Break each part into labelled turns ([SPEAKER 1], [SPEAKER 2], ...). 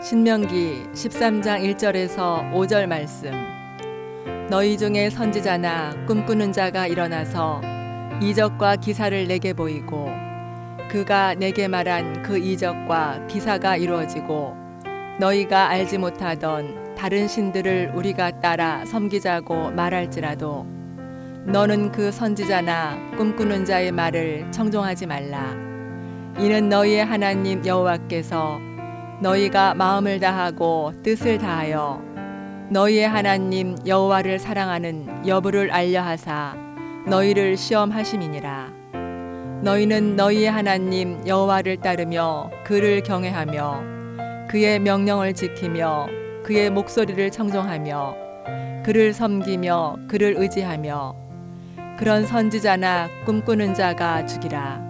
[SPEAKER 1] 신명기 13장 1절에서 5절 말씀. 너희 중에 선지자나 꿈꾸는 자가 일어나서 이적과 기사를 내게 보이고 그가 내게 말한 그 이적과 기사가 이루어지고 너희가 알지 못하던 다른 신들을 우리가 따라 섬기자고 말할지라도 너는 그 선지자나 꿈꾸는 자의 말을 청종하지 말라. 이는 너희의 하나님 여호와께서 너희가 마음을 다하고 뜻을 다하여 너희의 하나님 여호와를 사랑하는 여부를 알려하사 너희를 시험하심이니라. 너희는 너희의 하나님 여호와를 따르며 그를 경외하며 그의 명령을 지키며 그의 목소리를 청종하며 그를 섬기며 그를 의지하며 그런 선지자나 꿈꾸는 자가 죽이라.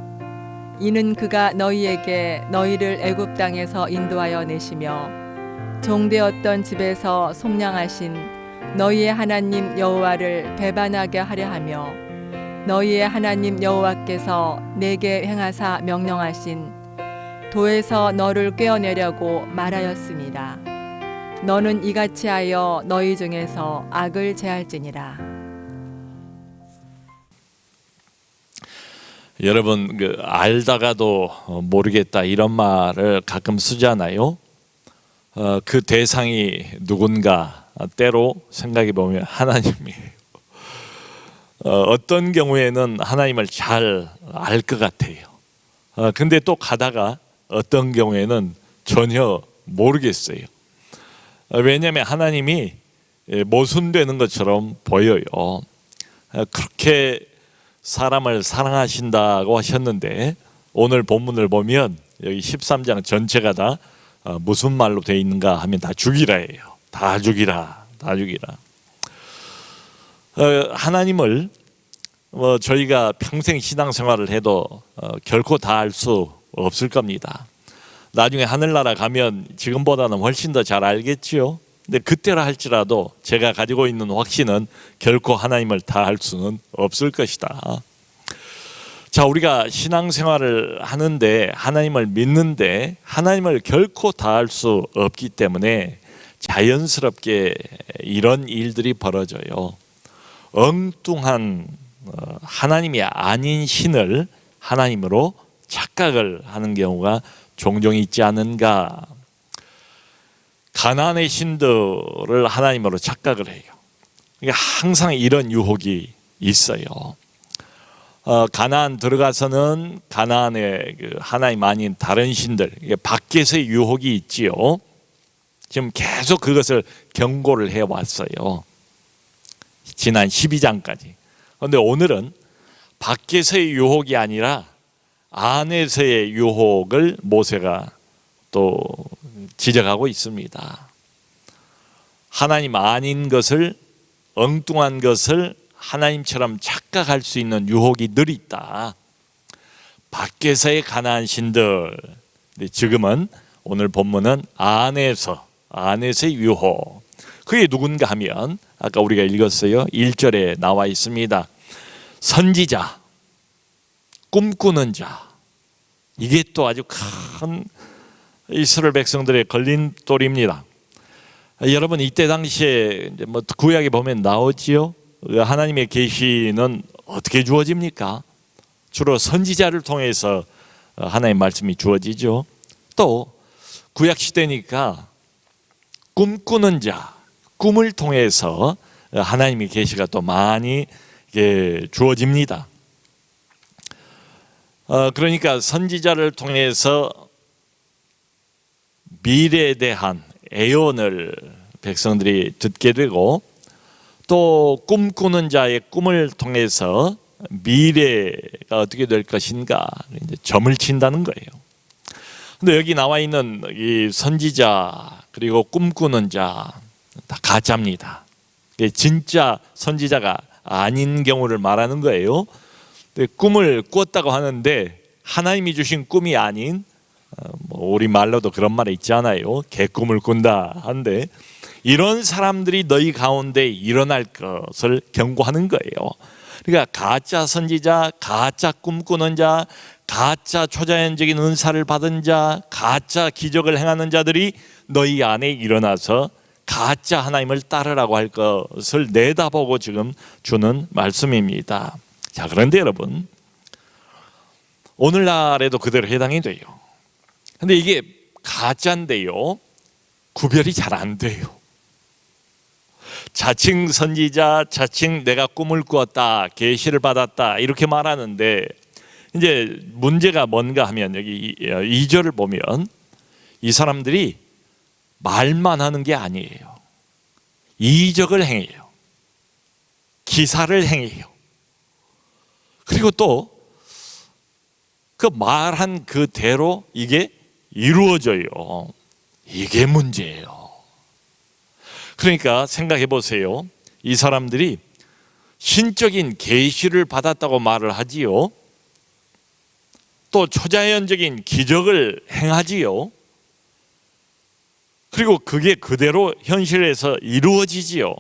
[SPEAKER 1] 이는 그가 너희에게 너희를 애굽 땅에서 인도하여 내시며 종되었던 집에서 속량하신 너희의 하나님 여호와를 배반하게 하려 하며 너희의 하나님 여호와께서 내게 행하사 명령하신 도에서 너를 꿰어내려고 말하였습니다. 너는 이같이 하여 너희 중에서 악을 제할지니라.
[SPEAKER 2] 여러분, 알다가도 모르겠다 이런 말을 가끔 쓰잖아요. 그 대상이 누군가 때로 생각해 보면 하나님이에요. 어떤 경우에는 하나님을 잘 알 것 같아요. 근데 또 가다가 어떤 경우에는 전혀 모르겠어요. 왜냐하면 하나님이 모순되는 것처럼 보여요. 그렇게 사람을 사랑하신다고 하셨는데 오늘 본문을 보면 여기 13장 전체가 다 무슨 말로 되어 있는가 하면 다 죽이라예요. 다 죽이라, 다 죽이라. 하나님을 저희가 평생 신앙생활을 해도 결코 다 알 수 없을 겁니다. 나중에 하늘나라 가면 지금보다는 훨씬 더 잘 알겠지요. 근데 그때라 할지라도 제가 가지고 있는 확신은 결코 하나님을 다 알 수는 없을 것이다. 자, 우리가 신앙생활을 하는데 하나님을 믿는데 하나님을 결코 다 알 수 없기 때문에 자연스럽게 이런 일들이 벌어져요. 엉뚱한 하나님이 아닌 신을 하나님으로 착각을 하는 경우가 종종 있지 않은가. 가나안의 신들을 하나님으로 착각을 해요. 그러니까 항상 이런 유혹이 있어요. 가나안 들어가서는 가나안의 하나님 아닌 다른 신들, 밖에서의 유혹이 있지요. 지금 계속 그것을 경고를 해왔어요. 지난 12장까지. 그런데 오늘은 밖에서의 유혹이 아니라 안에서의 유혹을 모세가 또 지적하고 있습니다. 하나님 아닌 것을, 엉뚱한 것을 하나님처럼 착각할 수 있는 유혹이 늘 있다. 밖에서의 가나안 신들, 지금은 오늘 본문은 안에서의 유혹. 그게 누군가 하면 아까 우리가 읽었어요. 1절에 나와 있습니다. 선지자, 꿈꾸는 자. 이게 또 아주 큰 이스라엘 백성들의 걸림돌입니다. 여러분, 이때 당시에 구약에 보면 나오지요. 하나님의 계시는 어떻게 주어집니까? 주로 선지자를 통해서 하나님의 말씀이 주어지죠. 또 구약 시대니까 꿈꾸는 자, 꿈을 통해서 하나님의 계시가 또 많이 주어집니다. 그러니까 선지자를 통해서 미래에 대한 애언을 백성들이 듣게 되고 또 꿈꾸는 자의 꿈을 통해서 미래가 어떻게 될 것인가 이제 점을 친다는 거예요. 근데 여기 나와 있는 이 선지자 그리고 꿈꾸는 자 다 가짜입니다. 진짜 선지자가 아닌 경우를 말하는 거예요. 꿈을 꾸었다고 하는데 하나님이 주신 꿈이 아닌 우리 말로도 그런 말이 있잖아요. 개꿈을 꾼다 한데 이런 사람들이 너희 가운데 일어날 것을 경고하는 거예요. 그러니까 가짜 선지자, 가짜 꿈꾸는 자, 가짜 초자연적인 은사를 받은 자, 가짜 기적을 행하는 자들이 너희 안에 일어나서 가짜 하나님을 따르라고 할 것을 내다보고 지금 주는 말씀입니다. 자, 그런데 여러분, 오늘날에도 그대로 해당이 돼요. 근데 이게 가짜인데요, 구별이 잘 안 돼요. 자칭 선지자, 자칭 내가 꿈을 꾸었다, 계시를 받았다 이렇게 말하는데, 이제 문제가 뭔가 하면 여기 2절을 보면 이 사람들이 말만 하는 게 아니에요. 이적을 행해요. 기사를 행해요. 그리고 또 그 말한 그대로 이게 이루어져요. 이게 문제예요. 그러니까 생각해 보세요. 이 사람들이 신적인 계시를 받았다고 말을 하지요. 또 초자연적인 기적을 행하지요. 그리고 그게 그대로 현실에서 이루어지지요.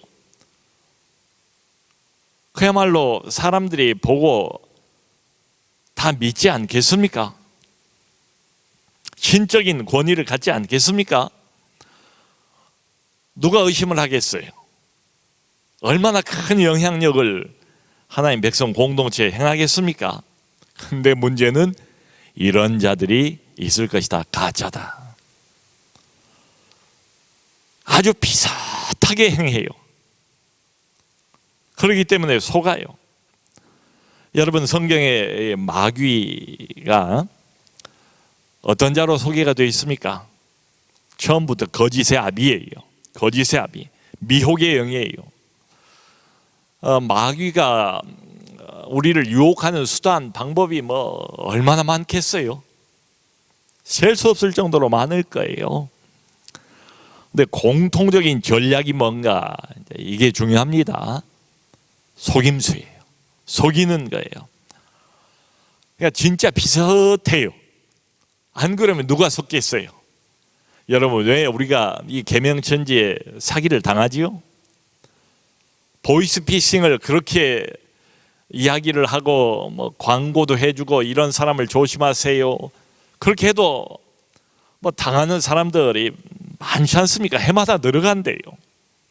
[SPEAKER 2] 그야말로 사람들이 보고 다 믿지 않겠습니까? 신적인 권위를 갖지 않겠습니까? 누가 의심을 하겠어요? 얼마나 큰 영향력을 하나님 백성 공동체에 행하겠습니까? 근데 문제는 이런 자들이 있을 것이다. 가짜다. 아주 비슷하게 행해요. 그렇기 때문에 속아요. 여러분, 성경에 마귀가 어떤 자로 소개가 되어 있습니까? 처음부터 거짓의 아비예요. 거짓의 아비, 미혹의 영이에요. 마귀가 우리를 유혹하는 수단, 방법이 뭐 얼마나 많겠어요? 셀 수 없을 정도로 많을 거예요. 근데 공통적인 전략이 뭔가, 이게 중요합니다. 속임수예요. 속이는 거예요. 그러니까 진짜 비슷해요. 안 그러면 누가 속겠어요? 여러분, 왜 우리가 이 계명천지에 사기를 당하지요? 보이스피싱을 그렇게 이야기를 하고 뭐 광고도 해주고 이런 사람을 조심하세요. 그렇게 해도 뭐 당하는 사람들이 많지 않습니까? 해마다 늘어간대요.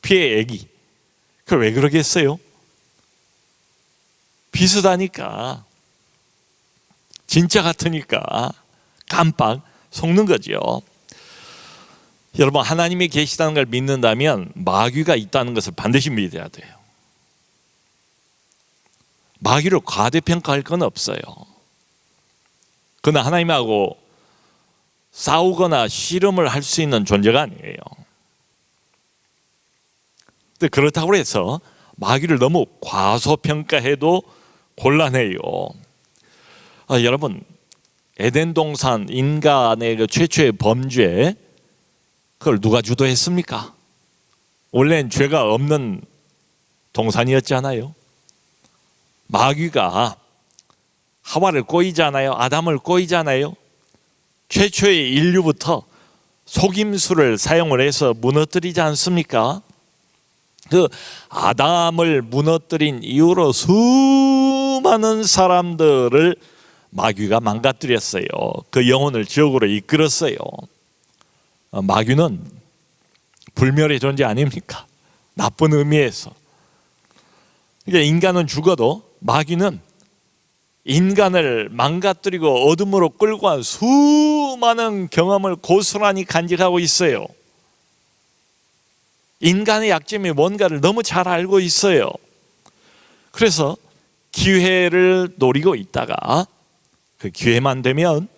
[SPEAKER 2] 피해액이. 그 왜 그러겠어요? 비슷하니까, 진짜 같으니까 깜빡 속는 거죠. 여러분, 하나님이 계시다는 걸 믿는다면 마귀가 있다는 것을 반드시 믿어야 돼요. 마귀를 과대평가할 건 없어요. 그러나 하나님하고 싸우거나 씨름을 할 수 있는 존재가 아니에요. 근데 그렇다고 해서 마귀를 너무 과소평가해도 곤란해요. 여러분, 에덴 동산 인간의 그 최초의 범죄, 그걸 누가 주도했습니까? 원래는 죄가 없는 동산이었잖아요. 마귀가 하와를 꼬이잖아요. 아담을 꼬이잖아요. 최초의 인류부터 속임수를 사용을 해서 무너뜨리지 않습니까? 그 아담을 무너뜨린 이후로 수많은 사람들을 마귀가 망가뜨렸어요. 그 영혼을 지옥으로 이끌었어요. 마귀는 불멸의 존재 아닙니까? 나쁜 의미에서. 그러니까 인간은 죽어도 마귀는 인간을 망가뜨리고 어둠으로 끌고 간 수많은 경험을 고스란히 간직하고 있어요. 인간의 약점이 뭔가를 너무 잘 알고 있어요. 그래서 기회를 노리고 있다가 그 기회만 되면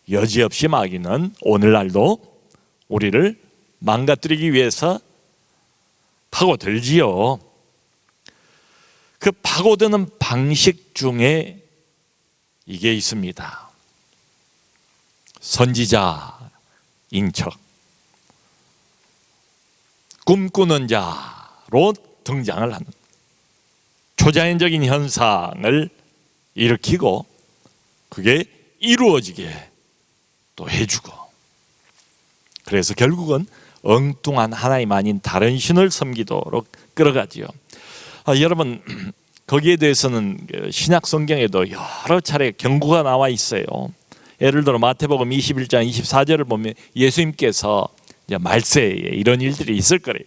[SPEAKER 2] 여지없이 마귀는 오늘날도 우리를 망가뜨리기 위해서 파고들지요. 그 파고드는 방식 중에 이게 있습니다. 선지자인 척, 꿈꾸는 자로 등장을 하는, 초자연적인 현상을 일으키고 그게 이루어지게 또 해주고, 그래서 결국은 엉뚱한 하나님 아닌 다른 신을 섬기도록 끌어가지요. 여러분, 거기에 대해서는 신약 성경에도 여러 차례 경고가 나와 있어요. 예를 들어 마태복음 21장 24절을 보면 예수님께서 말세에 이런 일들이 있을 거래요.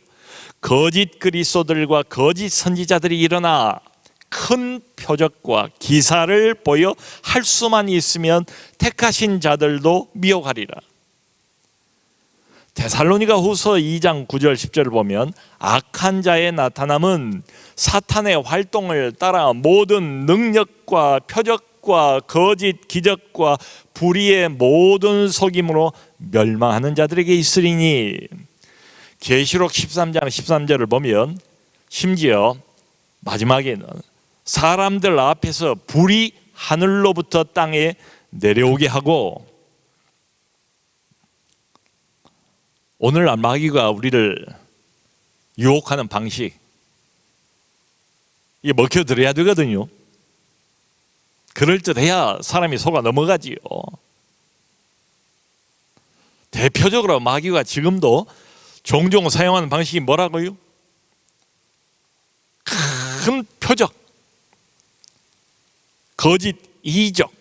[SPEAKER 2] 거짓 그리스도들과 거짓 선지자들이 일어나 큰 표적과 기사를 보여 할 수만 있으면 택하신 자들도 미혹하리라. 데살로니가 후서 2장 9절 10절을 보면 악한 자의 나타남은 사탄의 활동을 따라 모든 능력과 표적과 거짓 기적과 불의의 모든 속임으로 멸망하는 자들에게 있으리니. 계시록 13장 13절을 보면 심지어 마지막에는 사람들 앞에서 불이 하늘로부터 땅에 내려오게 하고, 오늘날 마귀가 우리를 유혹하는 방식, 이게 먹혀들어야 되거든요. 그럴듯해야 사람이 속아 넘어가지요. 대표적으로 마귀가 지금도 종종 사용하는 방식이 뭐라고요? 큰 표적, 거짓 이적.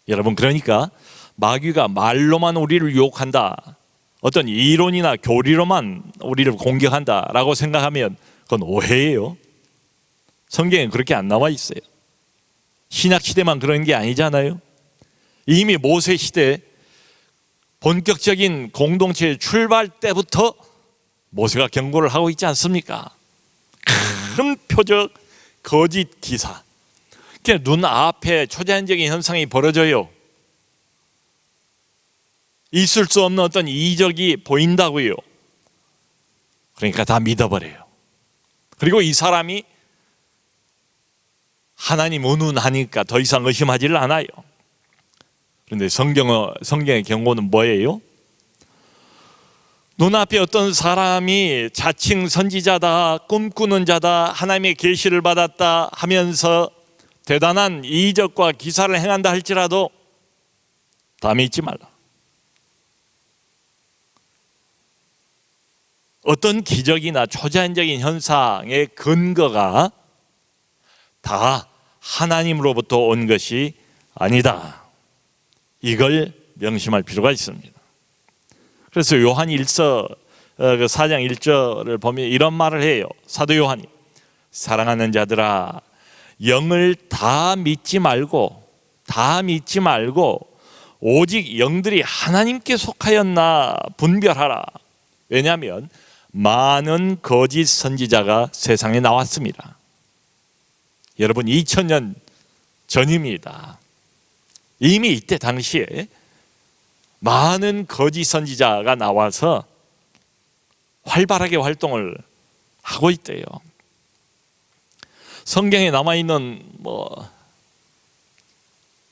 [SPEAKER 2] 여러분, 그러니까 마귀가 말로만 우리를 유혹한다, 어떤 이론이나 교리로만 우리를 공격한다라고 생각하면 그건 오해예요. 성경에 그렇게 안 나와 있어요. 신약 시대만 그런 게 아니잖아요. 이미 모세 시대 본격적인 공동체의 출발 때부터 모세가 경고를 하고 있지 않습니까? 큰 표적, 거짓 기사, 눈앞에 초자연적인 현상이 벌어져요. 있을 수 없는 어떤 이적이 보인다고요. 그러니까 다 믿어버려요. 그리고 이 사람이 하나님 운운하니까 더 이상 의심하지를 않아요. 그런데 성경의 경고는 뭐예요? 눈앞에 어떤 사람이 자칭 선지자다, 꿈꾸는 자다, 하나님의 계시를 받았다 하면서 대단한 이적과 기사를 행한다 할지라도 다 믿지 말라. 어떤 기적이나 초자연적인 현상의 근거가 다 하나님으로부터 온 것이 아니다. 이걸 명심할 필요가 있습니다. 그래서 요한 1서 4장 1절을 보면 이런 말을 해요. 사도 요한이, 사랑하는 자들아, 영을 다 믿지 말고 오직 영들이 하나님께 속하였나 분별하라. 왜냐하면 많은 거짓 선지자가 세상에 나왔습니다. 여러분, 2000년 전입니다. 이미 이때 당시에 많은 거짓 선지자가 나와서 활발하게 활동을 하고 있대요. 성경에 남아있는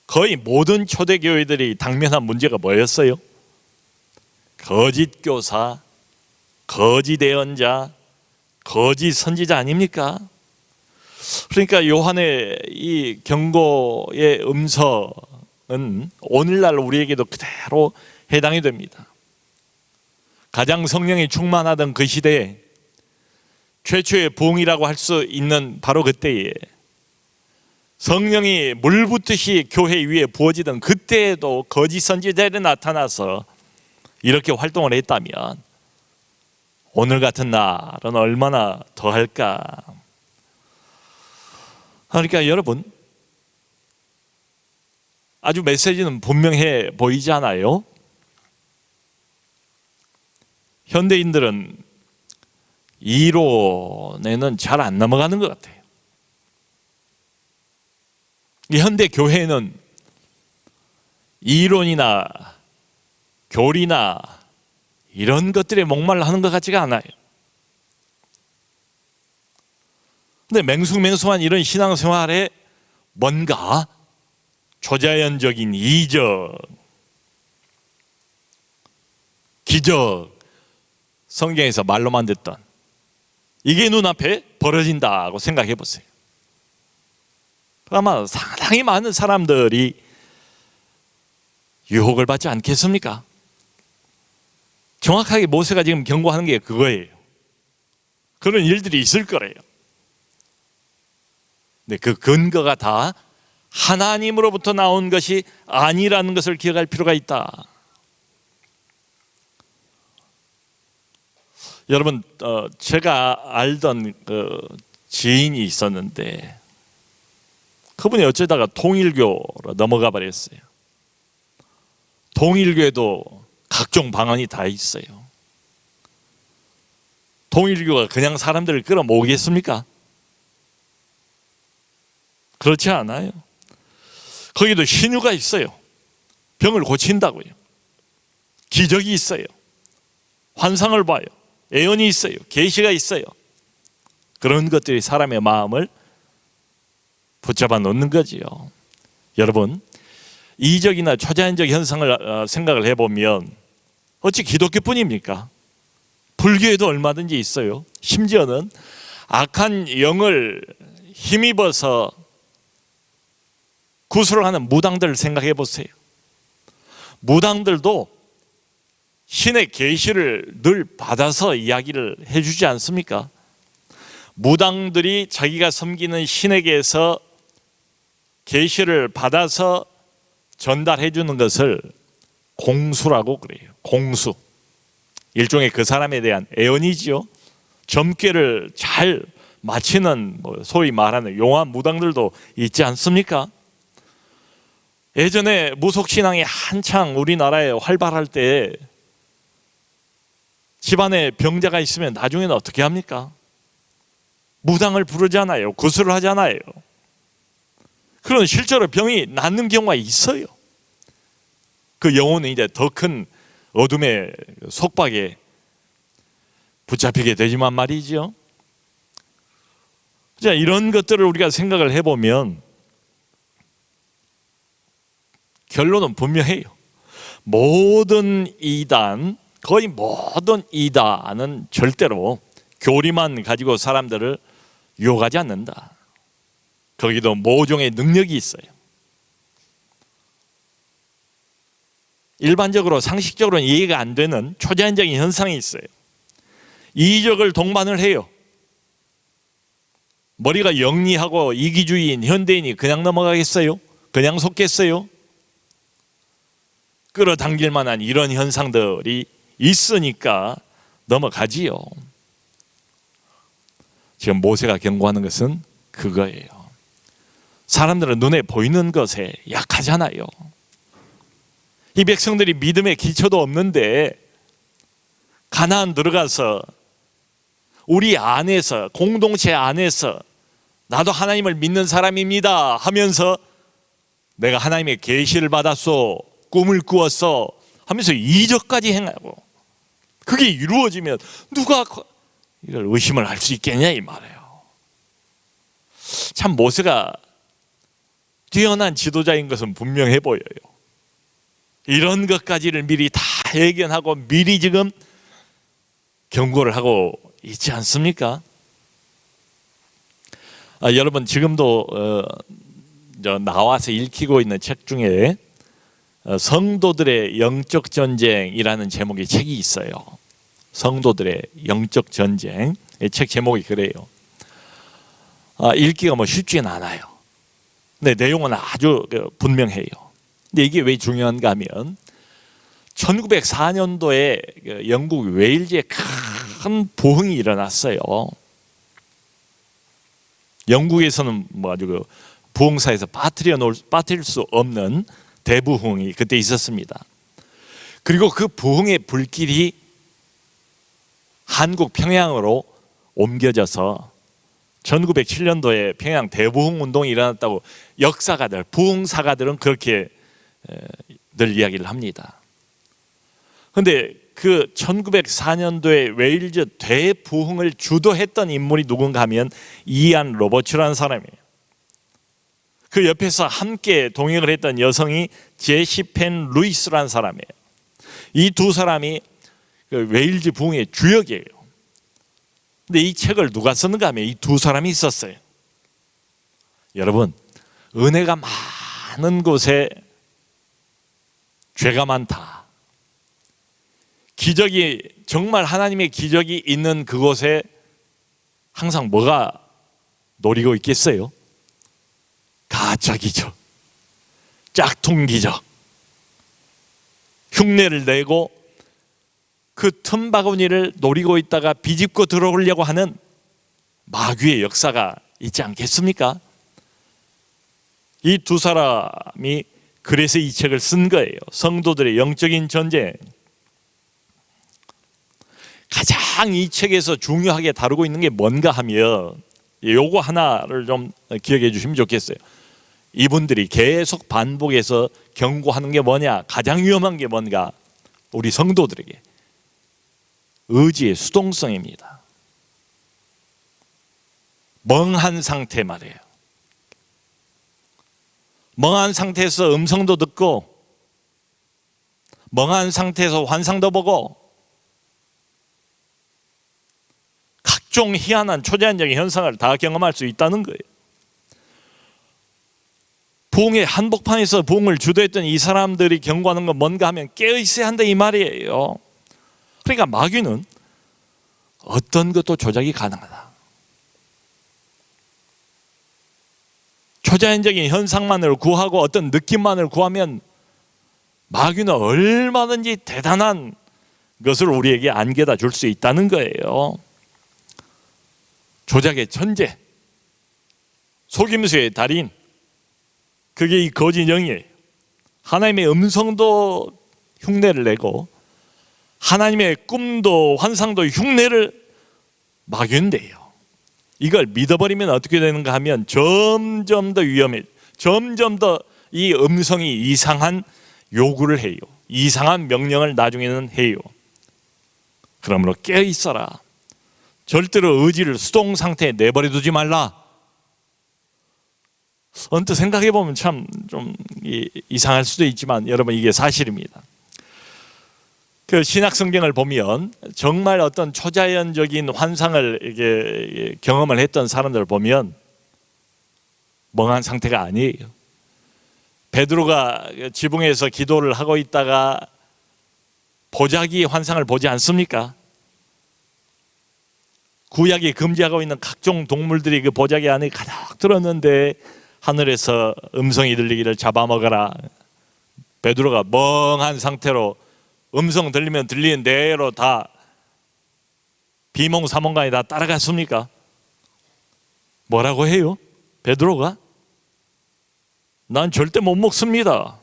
[SPEAKER 2] 거의 모든 초대교회들이 당면한 문제가 뭐였어요? 거짓 교사, 거짓 예언자, 거짓 선지자 아닙니까? 그러니까 요한의 이 경고의 음성은 오늘날 우리에게도 그대로 해당이 됩니다. 가장 성령이 충만하던 그 시대에 최초의 부흥이라고 할 수 있는 바로 그때에 성령이 물 붓듯이 교회 위에 부어지던 그때에도 거짓 선지자들이 나타나서 이렇게 활동을 했다면 오늘 같은 날은 얼마나 더할까. 그러니까 여러분, 아주 메시지는 분명해 보이잖아요. 현대인들은 이론에는 잘 안 넘어가는 것 같아요. 현대 교회는 이론이나 교리나 이런 것들에 목말라 하는 것 같지가 않아요. 근데 맹숭맹숭한 이런 신앙생활에 뭔가 초자연적인 이적, 기적, 성경에서 말로만 듣던 이게 눈앞에 벌어진다고 생각해 보세요. 아마 상당히 많은 사람들이 유혹을 받지 않겠습니까? 정확하게 모세가 지금 경고하는 게 그거예요. 그런 일들이 있을 거래요. 근데 그 근거가 다 하나님으로부터 나온 것이 아니라는 것을 기억할 필요가 있다. 여러분, 제가 알던 지인이 있었는데 그분이 어쩌다가 통일교로 넘어가 버렸어요. 통일교에도 각종 방언이 다 있어요. 통일교가 그냥 사람들을 끌어모으겠습니까? 그렇지 않아요. 거기도 신유가 있어요. 병을 고친다고요. 기적이 있어요. 환상을 봐요. 예언이 있어요. 계시가 있어요. 그런 것들이 사람의 마음을 붙잡아 놓는 거지요. 여러분, 이적이나 초자연적 현상을 생각을 해보면 어찌 기독교뿐입니까? 불교에도 얼마든지 있어요. 심지어는 악한 영을 힘입어서 구술을 하는 무당들을 생각해 보세요. 무당들도 신의 계시를 늘 받아서 이야기를 해주지 않습니까? 무당들이 자기가 섬기는 신에게서 계시를 받아서 전달해 주는 것을 공수라고 그래요. 공수. 일종의 그 사람에 대한 애언이지요. 점괘를 잘 마치는 소위 말하는 용한 무당들도 있지 않습니까? 예전에 무속신앙이 한창 우리나라에 활발할 때 집안에 병자가 있으면 나중에는 어떻게 합니까? 무당을 부르잖아요. 구술을 하잖아요. 그런 실제로 병이 낫는 경우가 있어요. 그 영혼은 이제 더 큰 어둠의 속박에 붙잡히게 되지만 말이죠. 자, 이런 것들을 우리가 생각을 해보면 결론은 분명해요. 모든 이단, 거의 모든 이단은 절대로 교리만 가지고 사람들을 유혹하지 않는다. 거기도 모종의 능력이 있어요. 일반적으로 상식적으로는 이해가 안 되는 초자연적인 현상이 있어요. 이적을 동반을 해요. 머리가 영리하고 이기주의인 현대인이 그냥 넘어가겠어요? 그냥 속겠어요? 끌어당길 만한 이런 현상들이 있으니까 넘어가지요. 지금 모세가 경고하는 것은 그거예요. 사람들은 눈에 보이는 것에 약하잖아요. 이 백성들이 믿음의 기초도 없는데 가나안 들어가서 우리 안에서, 공동체 안에서 나도 하나님을 믿는 사람입니다 하면서 내가 하나님의 계시를 받았소, 꿈을 꾸었어 하면서 이적까지 행하고 그게 이루어지면 누가 이걸 의심을 할 수 있겠냐 이 말이에요. 참 모세가 뛰어난 지도자인 것은 분명해 보여요. 이런 것까지를 미리 다 예견하고 미리 지금 경고를 하고 있지 않습니까? 여러분 지금도 나와서 읽히고 있는 책 중에 성도들의 영적 전쟁이라는 제목의 책이 있어요. 성도들의 영적 전쟁. 이 책 제목이 그래요. 읽기가 쉽지는 않아요. 근데 내용은 아주 분명해요. 근데 이게 왜 중요한가 하면 1904년도에 영국 웨일즈에 큰 부흥이 일어났어요. 영국에서는 아주 부흥사에서 빠뜨릴 수 없는 대부흥이 그때 있었습니다. 그리고 그 부흥의 불길이 한국 평양으로 옮겨져서 1907년도에 평양 대부흥 운동이 일어났다고 역사가들, 부흥사가들은 그렇게 늘 이야기를 합니다. 그런데 그 1904년도에 웨일즈 대부흥을 주도했던 인물이 누군가 하면 이안 로버츠라는 사람이에요. 그 옆에서 함께 동행을 했던 여성이 제시 펜 루이스라는 사람이에요. 이 두 사람이 그 웨일즈 부흥의 주역이에요. 근데 이 책을 누가 썼는가 하면 이 두 사람이 있었어요. 여러분, 은혜가 많은 곳에 죄가 많다. 기적이, 정말 하나님의 기적이 있는 그곳에 항상 뭐가 노리고 있겠어요? 가짜 기적, 짝퉁 기적, 흉내를 내고 그 틈바구니를 노리고 있다가 비집고 들어오려고 하는 마귀의 역사가 있지 않겠습니까? 이 두 사람이 그래서 이 책을 쓴 거예요. 성도들의 영적인 전쟁. 가장 이 책에서 중요하게 다루고 있는 게 뭔가 하면 요거 하나를 좀 기억해 주시면 좋겠어요. 이분들이 계속 반복해서 경고하는 게 뭐냐? 가장 위험한 게 뭔가? 우리 성도들에게 의지의 수동성입니다. 멍한 상태 말이에요. 멍한 상태에서 음성도 듣고, 멍한 상태에서 환상도 보고, 각종 희한한 초자연적인 현상을 다 경험할 수 있다는 거예요. 부흥의 한복판에서 부흥을 주도했던 이 사람들이 경고하는 건 뭔가 하면 깨어 있어야 한다 이 말이에요. 그러니까 마귀는 어떤 것도 조작이 가능하다. 초자연적인 현상만을 구하고 어떤 느낌만을 구하면 마귀는 얼마든지 대단한 것을 우리에게 안겨다 줄 수 있다는 거예요. 조작의 천재, 속임수의 달인, 그게 이 거짓 영이에요. 하나님의 음성도 흉내를 내고 하나님의 꿈도 환상도 흉내를 마귀인데요. 이걸 믿어버리면 어떻게 되는가 하면 점점 더 위험해, 점점 더 이 음성이 이상한 요구를 해요. 이상한 명령을 나중에는 해요. 그러므로 깨어 있어라. 절대로 의지를 수동 상태에 내버려 두지 말라. 언뜻 생각해 보면 참 좀 이상할 수도 있지만 여러분 이게 사실입니다. 그 신약 성경을 보면 정말 어떤 초자연적인 환상을 이게 경험을 했던 사람들을 보면 멍한 상태가 아니에요. 베드로가 지붕에서 기도를 하고 있다가 보자기 환상을 보지 않습니까? 구약이 금지하고 있는 각종 동물들이 그 보자기 안에 가득 들었는데 하늘에서 음성이 들리기를 잡아먹어라. 베드로가 멍한 상태로 음성 들리면 들리는 대로 다 비몽사몽간에 다 따라갔습니까? 뭐라고 해요? 베드로가? 난 절대 못 먹습니다.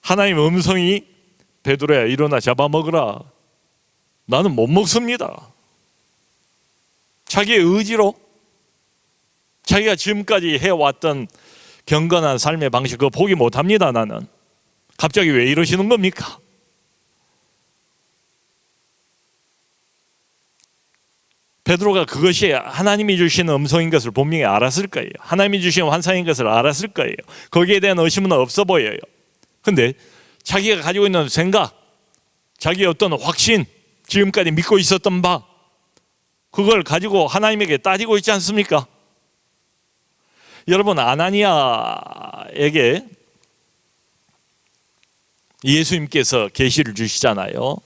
[SPEAKER 2] 하나님 음성이 베드로야 일어나 잡아먹으라. 나는 못 먹습니다. 자기의 의지로 자기가 지금까지 해왔던 경건한 삶의 방식 그거 포기 못합니다. 나는. 갑자기 왜 이러시는 겁니까? 베드로가 그것이 하나님이 주시는 음성인 것을 분명히 알았을 거예요. 하나님이 주시는 환상인 것을 알았을 거예요. 거기에 대한 의심은 없어 보여요. 근데 자기가 가지고 있는 생각, 자기의 어떤 확신, 지금까지 믿고 있었던 바, 그걸 가지고 하나님에게 따지고 있지 않습니까? 여러분, 아나니아에게 예수님께서 계시를 주시잖아요.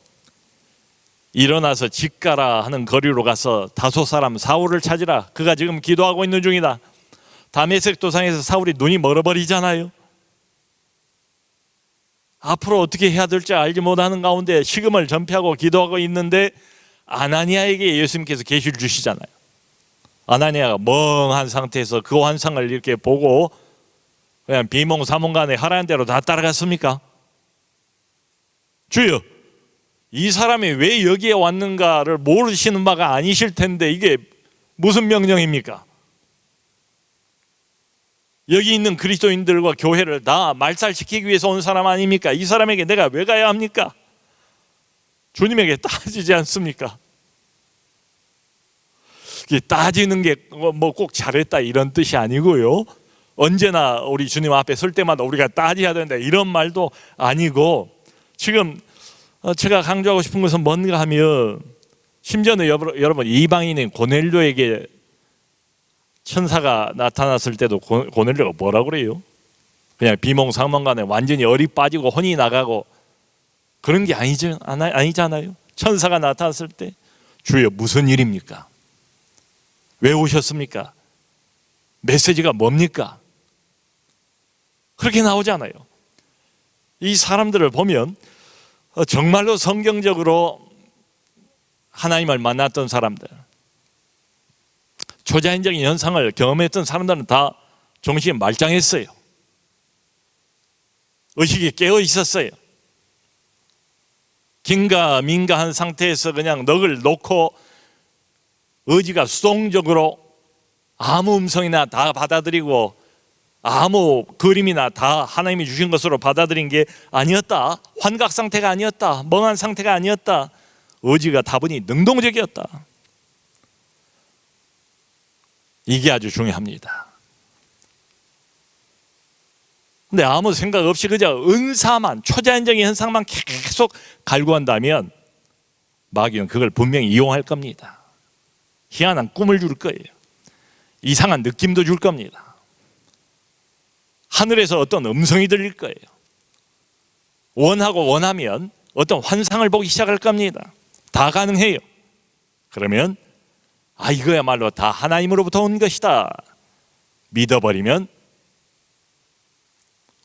[SPEAKER 2] 일어나서 집 가라 하는 거리로 가서 다소 사람 사울을 찾으라. 그가 지금 기도하고 있는 중이다. 다메섹 도상에서 사울이 눈이 멀어버리잖아요. 앞으로 어떻게 해야 될지 알지 못하는 가운데 식음을 전폐하고 기도하고 있는데 아나니아에게 예수님께서 계시를 주시잖아요. 아나니아가 멍한 상태에서 그 환상을 이렇게 보고 그냥 비몽사몽간에 하라는 대로 다 따라갔습니까? 주여, 이 사람이 왜 여기에 왔는가를 모르시는 바가 아니실 텐데 이게 무슨 명령입니까? 여기 있는 그리스도인들과 교회를 다 말살시키기 위해서 온 사람 아닙니까? 이 사람에게 내가 왜 가야 합니까? 주님에게 따지지 않습니까? 따지는 게 뭐 꼭 잘했다 이런 뜻이 아니고요. 언제나 우리 주님 앞에 설 때마다 우리가 따져야 된다 이런 말도 아니고, 지금 제가 강조하고 싶은 것은 뭔가 하면 심지어는 여러분 이방인인 고넬료에게 천사가 나타났을 때도 고넬료가 뭐라고 그래요? 그냥 비몽사몽간에 완전히 열이 빠지고 혼이 나가고 그런 게 아니잖아요. 천사가 나타났을 때 주여 무슨 일입니까? 왜 오셨습니까? 메시지가 뭡니까? 그렇게 나오잖아요. 이 사람들을 보면 정말로 성경적으로 하나님을 만났던 사람들, 초자연적인 현상을 경험했던 사람들은 다 정신이 말짱했어요. 의식이 깨어 있었어요. 긴가민가한 상태에서 그냥 넋을 놓고 의지가 수동적으로 아무 음성이나 다 받아들이고 아무 그림이나 다 하나님이 주신 것으로 받아들인 게 아니었다. 환각 상태가 아니었다. 멍한 상태가 아니었다. 의지가 다분히 능동적이었다. 이게 아주 중요합니다. 근데 아무 생각 없이 그저 은사만, 초자연적인 현상만 계속 갈구한다면 마귀는 그걸 분명히 이용할 겁니다. 희한한 꿈을 줄 거예요. 이상한 느낌도 줄 겁니다. 하늘에서 어떤 음성이 들릴 거예요. 원하면 어떤 환상을 보기 시작할 겁니다. 다 가능해요. 그러면 이거야말로 다 하나님으로부터 온 것이다 믿어버리면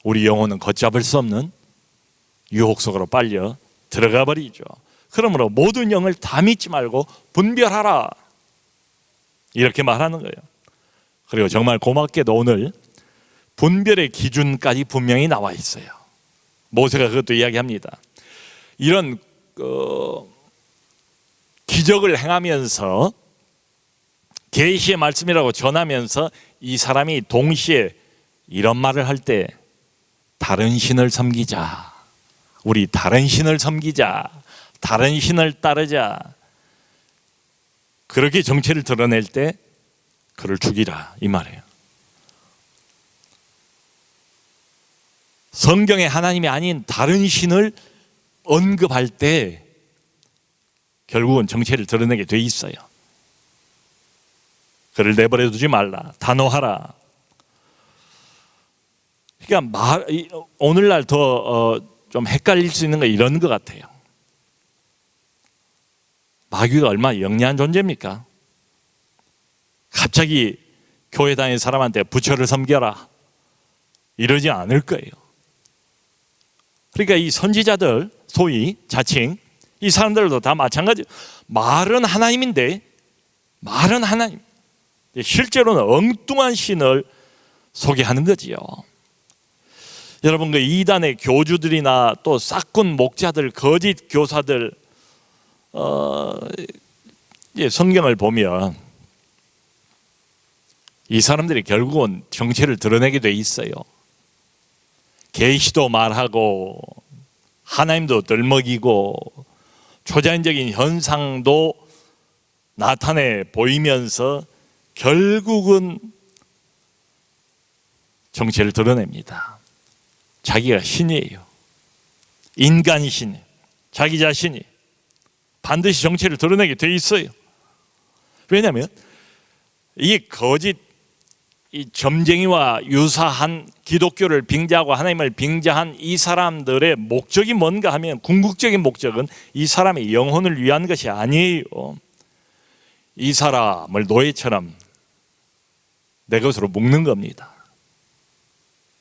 [SPEAKER 2] 우리 영혼은 걷잡을 수 없는 유혹 속으로 빨려 들어가 버리죠. 그러므로 모든 영을 다 믿지 말고 분별하라, 이렇게 말하는 거예요. 그리고 정말 고맙게도 오늘 분별의 기준까지 분명히 나와 있어요. 모세가 그것도 이야기합니다. 이런 기적을 행하면서 계시의 말씀이라고 전하면서 이 사람이 동시에 이런 말을 할 때 다른 신을 섬기자, 우리 다른 신을 섬기자, 다른 신을 따르자, 그렇게 정체를 드러낼 때 그를 죽이라, 이 말이에요. 성경에 하나님이 아닌 다른 신을 언급할 때 결국은 정체를 드러내게 돼 있어요. 그를 내버려 두지 말라, 단호하라. 그러니까 오늘날 더 좀 헷갈릴 수 있는 건 이런 것 같아요. 마귀가 얼마나 영리한 존재입니까? 갑자기 교회 다니는 사람한테 부처를 섬겨라, 이러지 않을 거예요. 그러니까 이 선지자들, 소위 자칭 이 사람들도 다 마찬가지. 말은 하나님인데, 말은 하나님, 실제로는 엉뚱한 신을 소개하는 거지요. 여러분, 그 이단의 교주들이나 또 싹군 목자들, 거짓 교사들, 성경을 보면 이 사람들이 결국은 정체를 드러내게 돼 있어요. 계시도 말하고 하나님도 들먹이고 초자연적인 현상도 나타내 보이면서 결국은 정체를 드러냅니다. 자기가 신이에요. 인간신, 자기 자신이 반드시 정체를 드러내게 돼 있어요. 왜냐하면 이 거짓, 이 점쟁이와 유사한 기독교를 빙자하고 하나님을 빙자한 이 사람들의 목적이 뭔가 하면, 궁극적인 목적은 이 사람의 영혼을 위한 것이 아니에요. 이 사람을 노예처럼 내 것으로 묶는 겁니다.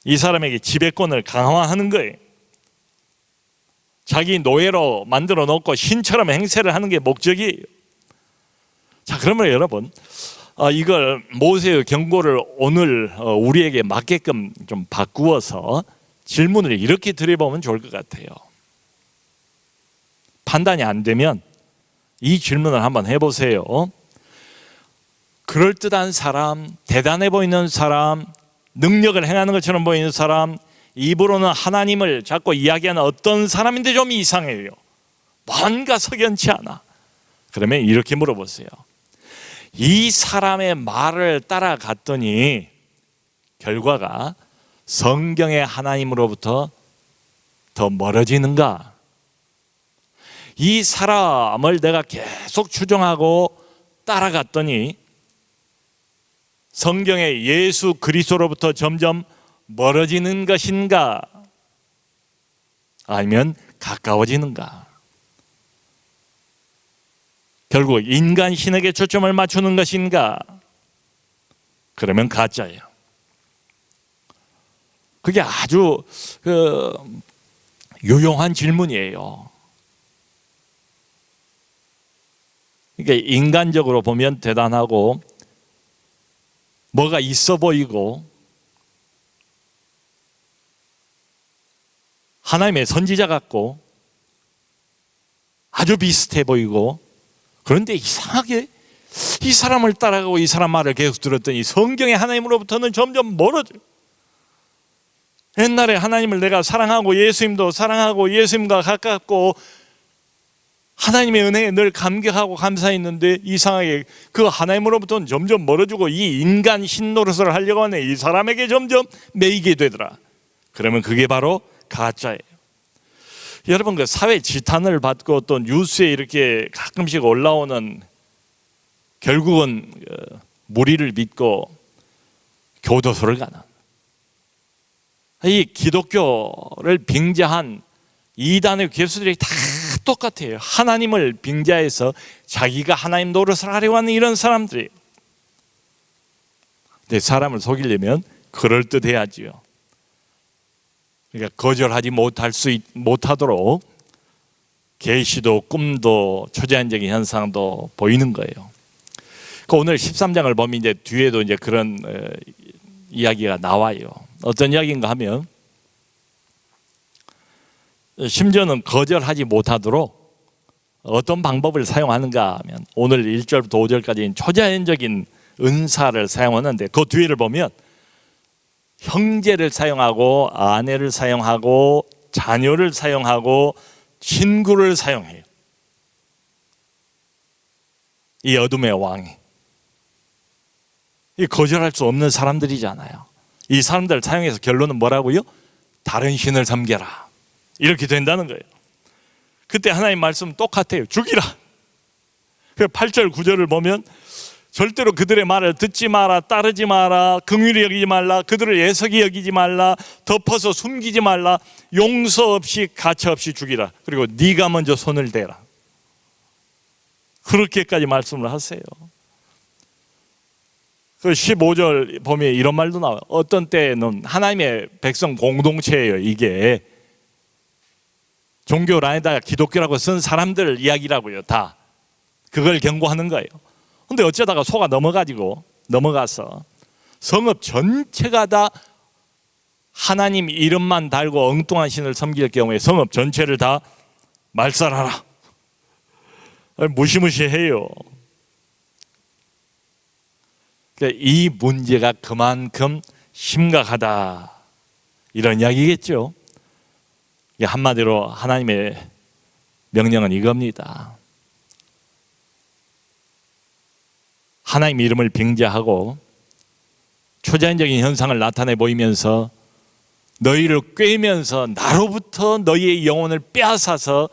[SPEAKER 2] 이 사람에게 지배권을 강화하는 거예요. 자기 노예로 만들어 놓고 신처럼 행세를 하는 게 목적이에요. 자, 그러면 여러분, 이걸 모세의 경고를 오늘 우리에게 맞게끔 좀 바꾸어서 질문을 이렇게 드려보면 좋을 것 같아요. 판단이 안 되면 이 질문을 한번 해보세요. 그럴듯한 사람, 대단해 보이는 사람, 능력을 행하는 것처럼 보이는 사람, 입으로는 하나님을 자꾸 이야기하는 어떤 사람인데 좀 이상해요. 뭔가 석연치 않아. 그러면 이렇게 물어보세요. 이 사람의 말을 따라갔더니 결과가 성경의 하나님으로부터 더 멀어지는가? 이 사람을 내가 계속 추종하고 따라갔더니 성경의 예수 그리스도로부터 점점 멀어지는 것인가? 아니면 가까워지는가? 결국 인간 신에게 초점을 맞추는 것인가? 그러면 가짜예요. 그게 아주 유용한 질문이에요. 그러니까 인간적으로 보면 대단하고 뭐가 있어 보이고 하나님의 선지자 같고 아주 비슷해 보이고, 그런데 이상하게 이 사람을 따라가고 이 사람 말을 계속 들었더니 성경의 하나님으로부터는 점점 멀어져요. 옛날에 하나님을 내가 사랑하고 예수님도 사랑하고 예수님과 가깝고 하나님의 은혜에 늘 감격하고 감사했는데 이상하게 그 하나님으로부터는 점점 멀어지고 이 인간 신노릇을 하려고 하는 이 사람에게 점점 매이게 되더라. 그러면 그게 바로 가짜예요. 여러분, 그 사회 지탄을 받고 또 뉴스에 이렇게 가끔씩 올라오는, 결국은 무리를 믿고 교도소를 가는, 이 기독교를 빙자한 이단의 괴수들이 다 똑같아요. 하나님을 빙자해서 자기가 하나님 노릇을 하려고 하는 이런 사람들이에요. 근데 사람을 속이려면 그럴듯해야지요. 그러니까 거절하지 못하도록 계시도 꿈도 초자연적인 현상도 보이는 거예요. 그러니까 오늘 13장을 보면 이제 뒤에도 이제 그런 이야기가 나와요. 어떤 이야기인가 하면, 심지어는 거절하지 못하도록 어떤 방법을 사용하는가 하면 오늘 1절부터 5절까지는 초자연적인 은사를 사용하는데, 그 뒤를 보면 형제를 사용하고 아내를 사용하고 자녀를 사용하고 친구를 사용해요. 이 어둠의 왕이, 이 거절할 수 없는 사람들이잖아요. 이 사람들을 사용해서 결론은 뭐라고요? 다른 신을 섬겨라, 이렇게 된다는 거예요. 그때 하나님 말씀 똑같아요. 죽이라. 8절 9절을 보면 절대로 그들의 말을 듣지 마라, 따르지 마라, 긍휼히 여기지 말라, 그들을 애석히 여기지 말라, 덮어서 숨기지 말라, 용서 없이 가차 없이 죽이라, 그리고 네가 먼저 손을 대라. 그렇게까지 말씀을 하세요. 그 15절 보면 이런 말도 나와요. 어떤 때는 하나님의 백성 공동체예요. 이게 종교 안에다가 기독교라고 쓴 사람들 이야기라고요. 다 그걸 경고하는 거예요. 근데 어쩌다가 속아 넘어가서 성읍 전체가 다 하나님 이름만 달고 엉뚱한 신을 섬길 경우에 성읍 전체를 다 말살하라. 무시무시해요. 그러니까 이 문제가 그만큼 심각하다, 이런 이야기겠죠. 한마디로 하나님의 명령은 이겁니다. 하나님 이름을 빙자하고 초자연적인 현상을 나타내 보이면서 너희를 꿰면서 나로부터 너희의 영혼을 빼앗아서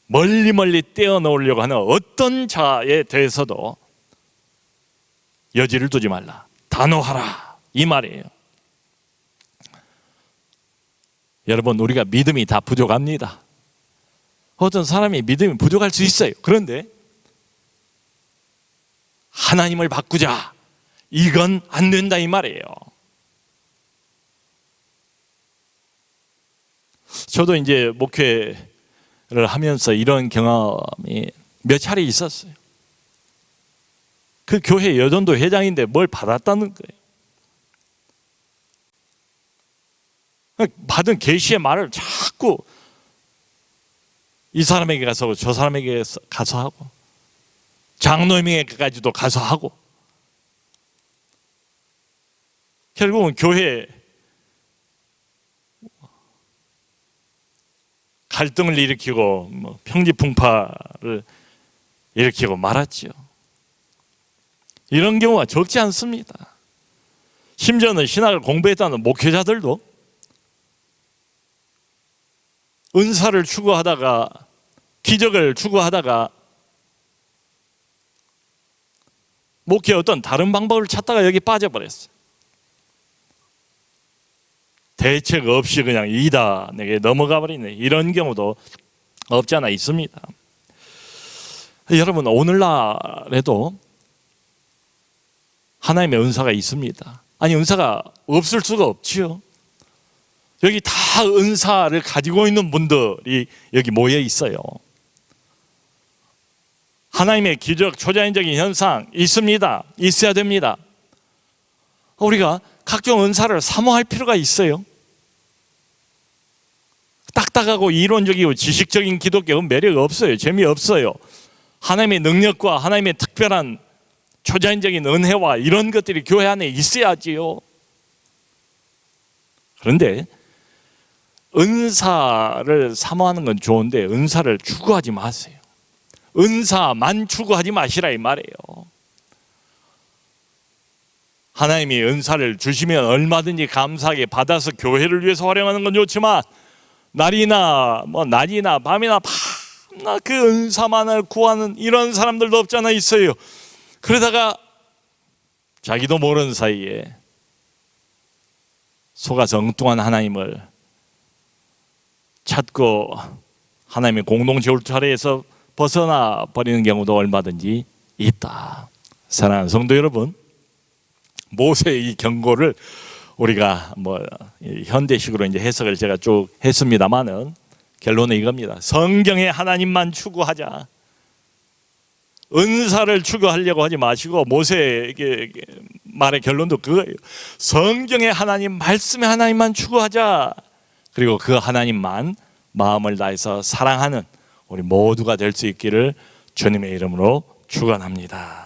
[SPEAKER 2] 멀리 떼어놓으려고 하는 어떤 자에 대해서도 여지를 두지 말라, 단호하라, 이 말이에요. 여러분, 우리가 믿음이 다 부족합니다. 어떤 사람이 믿음이 부족할 수 있어요. 그런데 하나님을 바꾸자, 이건 안 된다, 이 말이에요. 저도 이제 목회를 하면서 이런 경험이 몇 차례 있었어요. 그 교회 여전도 회장인데 뭘 받았다는 거예요. 받은 계시의 말을 자꾸 이 사람에게 가서 저 사람에게 가서 하고 장로님에게까지도 가서 하고, 결국은 교회 갈등을 일으키고 평지풍파를 일으키고 말았죠. 이런 경우가 적지 않습니다. 심지어는 신학을 공부했다는 목회자들도 은사를 추구하다가, 기적을 추구하다가 목회의 어떤 다른 방법을 찾다가 여기 빠져버렸어요. 대책 없이 그냥 이단에게 넘어가 버리는 이런 경우도 없지 않아 있습니다. 여러분, 오늘날에도 하나님의 은사가 있습니다. 아니, 은사가 없을 수가 없지요. 여기 다 은사를 가지고 있는 분들이 여기 모여 있어요. 하나님의 기적, 초자연적인 현상 있습니다. 있어야 됩니다. 우리가 각종 은사를 사모할 필요가 있어요. 딱딱하고 이론적이고 지식적인 기독교는 매력 없어요. 재미없어요. 하나님의 능력과 하나님의 특별한 초자연적인 은혜와 이런 것들이 교회 안에 있어야지요. 그런데 은사를 사모하는 건 좋은데 은사를 추구하지 마세요. 은사만 추구하지 마시라 이 말이에요. 하나님이 은사를 주시면 얼마든지 감사하게 받아서 교회를 위해서 활용하는 건 좋지만 낮이나 밤이나 밤낮 그 은사만을 구하는 이런 사람들도 없잖아 있어요. 그러다가 자기도 모르는 사이에 속아서 엉뚱한 하나님을 찾고 하나님의 공동체 울타리에서 벗어나 버리는 경우도 얼마든지 있다. 사랑하는 성도 여러분, 모세의 이 경고를 우리가 현대식으로 이제 해석을 제가 쭉 했습니다만은 결론은 이겁니다. 성경의 하나님만 추구하자. 은사를 추구하려고 하지 마시고 모세에게 말의 결론도 그거예요. 성경의 하나님, 말씀의 하나님만 추구하자. 그리고 그 하나님만 마음을 다해서 사랑하는 우리 모두가 될 수 있기를 주님의 이름으로 축원합니다.